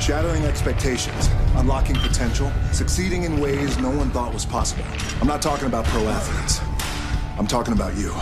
Shattering expectations, unlocking potential, succeeding in ways no one thought was possible. I'm not talking about pro athletes. I'm talking about you.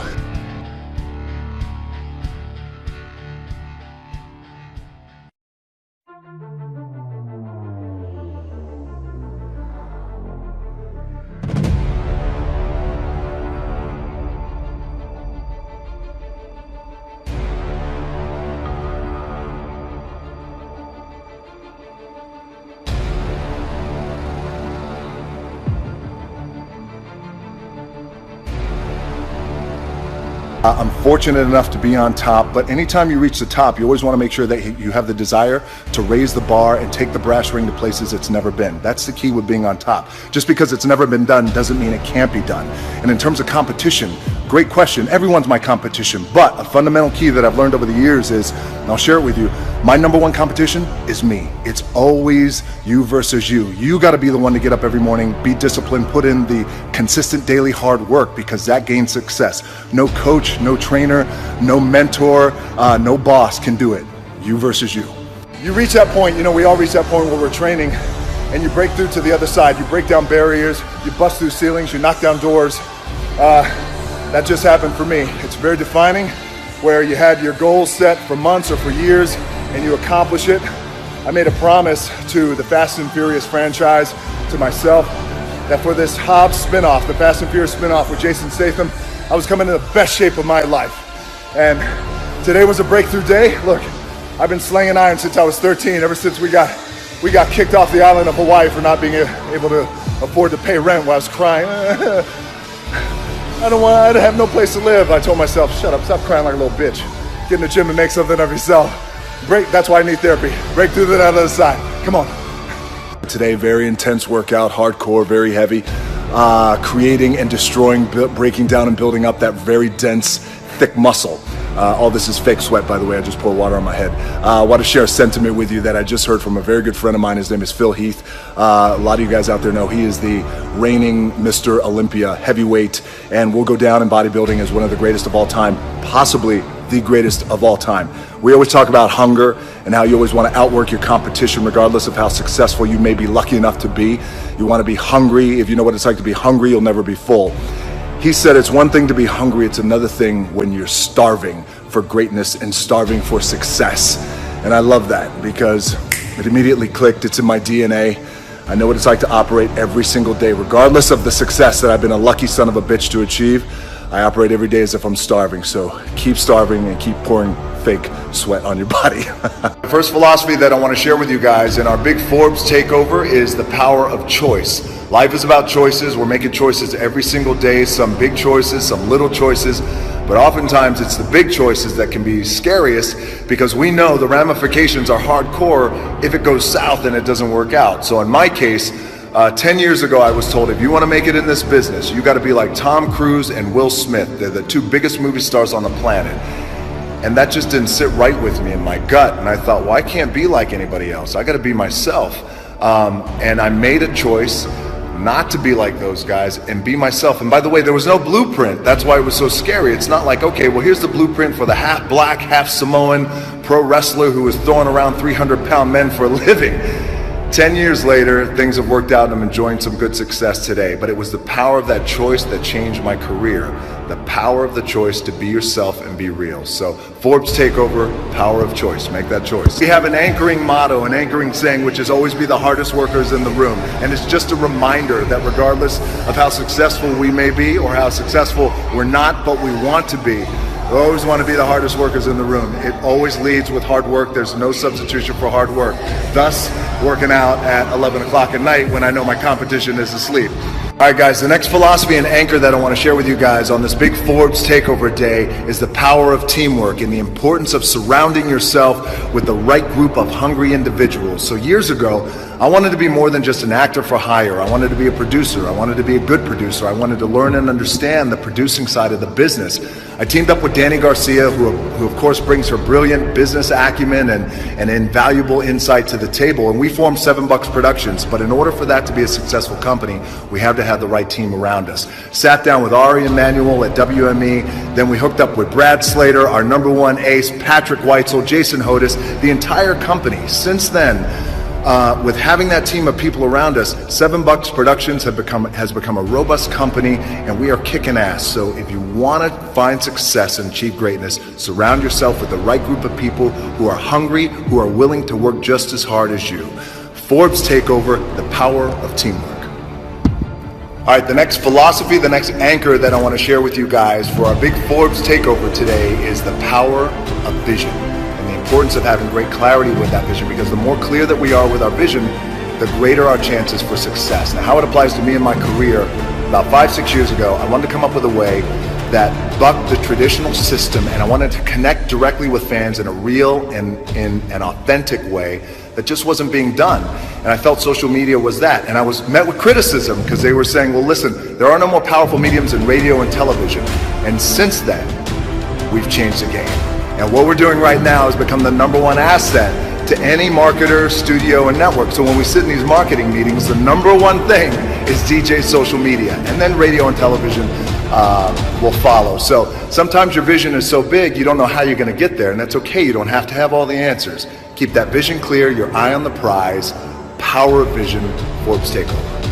I'm fortunate enough to be on top, but anytime you reach the top, you always want to make sure that you have the desire to raise the bar and take the brass ring to places it's never been. That's the key with being on top. Just because it's never been done doesn't mean it can't be done. And in terms of competition, great question. Everyone's my competition, but a fundamental key that I've learned over the years is, and I'll share it with you, my number one competition is me. It's always you versus you. You got to be the one to get up every morning, be disciplined, put in the consistent daily hard work, because that gains success. No coach, no trainer, no mentor, no boss can do it. You versus you. You reach that point, we all reach that point where we're training and you break through to the other side. You break down barriers, you bust through ceilings, you knock down doors. That just happened for me. It's very defining, where you had your goals set for months or for years and you accomplish it. I made a promise to the Fast and Furious franchise, to myself, that for this Hobbs spinoff, the Fast and Furious spinoff with Jason Statham, I was coming in the best shape of my life. And today was a breakthrough day. Look, I've been slinging iron since I was 13, ever since we got kicked off the island of Hawaii for not being able to afford to pay rent while I was crying. I have no place to live. I told myself, shut up, stop crying like a little bitch. Get in the gym and make something of yourself. That's why I need therapy. Break through that other side. Come on. Today, very intense workout, hardcore, very heavy. Creating and destroying, breaking down and building up that very dense, thick muscle. All this is fake sweat, by the way. I just poured water on my head. I want to share a sentiment with you that I just heard from a very good friend of mine. His name is Phil Heath. A lot of you guys out there know he is the reigning Mr. Olympia heavyweight, and will go down in bodybuilding as one of the greatest of all time, possibly the greatest of all time. We always talk about hunger and how you always want to outwork your competition regardless of how successful you may be lucky enough to be. You want to be hungry. If you know what it's like to be hungry, you'll never be full. He said it's one thing to be hungry, it's another thing when you're starving for greatness and starving for success. And I love that because it immediately clicked. It's in my DNA. I know what it's like to operate every single day, regardless of the success that I've been a lucky son of a bitch to achieve. I operate every day as if I'm starving, so keep starving and keep pouring fake sweat on your body. The first philosophy that I want to share with you guys in our big Forbes takeover is the power of choice. Life is about choices. We're making choices every single day, some big choices, some little choices, but oftentimes it's the big choices that can be scariest, because we know the ramifications are hardcore if it goes south and it doesn't work out. So in my case, 10 years ago, I was told, if you want to make it in this business, you got to be like Tom Cruise and Will Smith. They're the two biggest movie stars on the planet. And that just didn't sit right with me in my gut. And I thought, well, I can't be like anybody else. I got to be myself. And I made a choice not to be like those guys and be myself. And by the way, there was no blueprint. That's why it was so scary. It's not like, okay, well, here's the blueprint for the half black, half Samoan pro wrestler who was throwing around 300-pound men for a living. 10 years later, things have worked out and I'm enjoying some good success today. But it was the power of that choice that changed my career. The power of the choice to be yourself and be real. So Forbes Takeover, power of choice. Make that choice. We have an anchoring motto, an anchoring saying, which is always be the hardest workers in the room. And it's just a reminder that regardless of how successful we may be or how successful we're not, but we want to be, we always want to be the hardest workers in the room. It always leads with hard work. There's no substitution for hard work. Thus, working out at 11 o'clock at night when I know my competition is asleep. All right, guys, the next philosophy and anchor that I want to share with you guys on this big Forbes Takeover Day is the power of teamwork and the importance of surrounding yourself with the right group of hungry individuals. So years ago, I wanted to be more than just an actor for hire. I wanted to be a producer. I wanted to be a good producer. I wanted to learn and understand the producing side of the business. I teamed up with Dani Garcia, who of course brings her brilliant business acumen and invaluable insight to the table. And we formed Seven Bucks Productions. But in order for that to be a successful company, we have to have the right team around us. Sat down with Ari Emanuel at WME. Then we hooked up with Brad Slater, our number one ace, Patrick Weitzel, Jason Hodis, the entire company. Since then, with having that team of people around us, 7 Bucks Productions has become a robust company, and we are kicking ass. So if you want to find success and achieve greatness, surround yourself with the right group of people who are hungry, who are willing to work just as hard as you. Forbes Takeover, the power of teamwork. All right, the next philosophy, the next anchor that I want to share with you guys for our big Forbes Takeover today is the power of vision. The importance of having great clarity with that vision, because the more clear that we are with our vision, the greater our chances for success. Now, how it applies to me in my career, about 5-6 years ago, I wanted to come up with a way that bucked the traditional system, and I wanted to connect directly with fans in a real and in an authentic way that just wasn't being done. And I felt social media was that. And I was met with criticism because they were saying, well, listen, there are no more powerful mediums than radio and television. And since then, we've changed the game. And what we're doing right now has become the #1 asset to any marketer, studio, and network. So when we sit in these marketing meetings, the #1 thing is DJ social media, and then radio and television will follow. So sometimes your vision is so big, you don't know how you're going to get there, and that's okay. You don't have to have all the answers. Keep that vision clear, your eye on the prize. Power of vision, Forbes Takeover.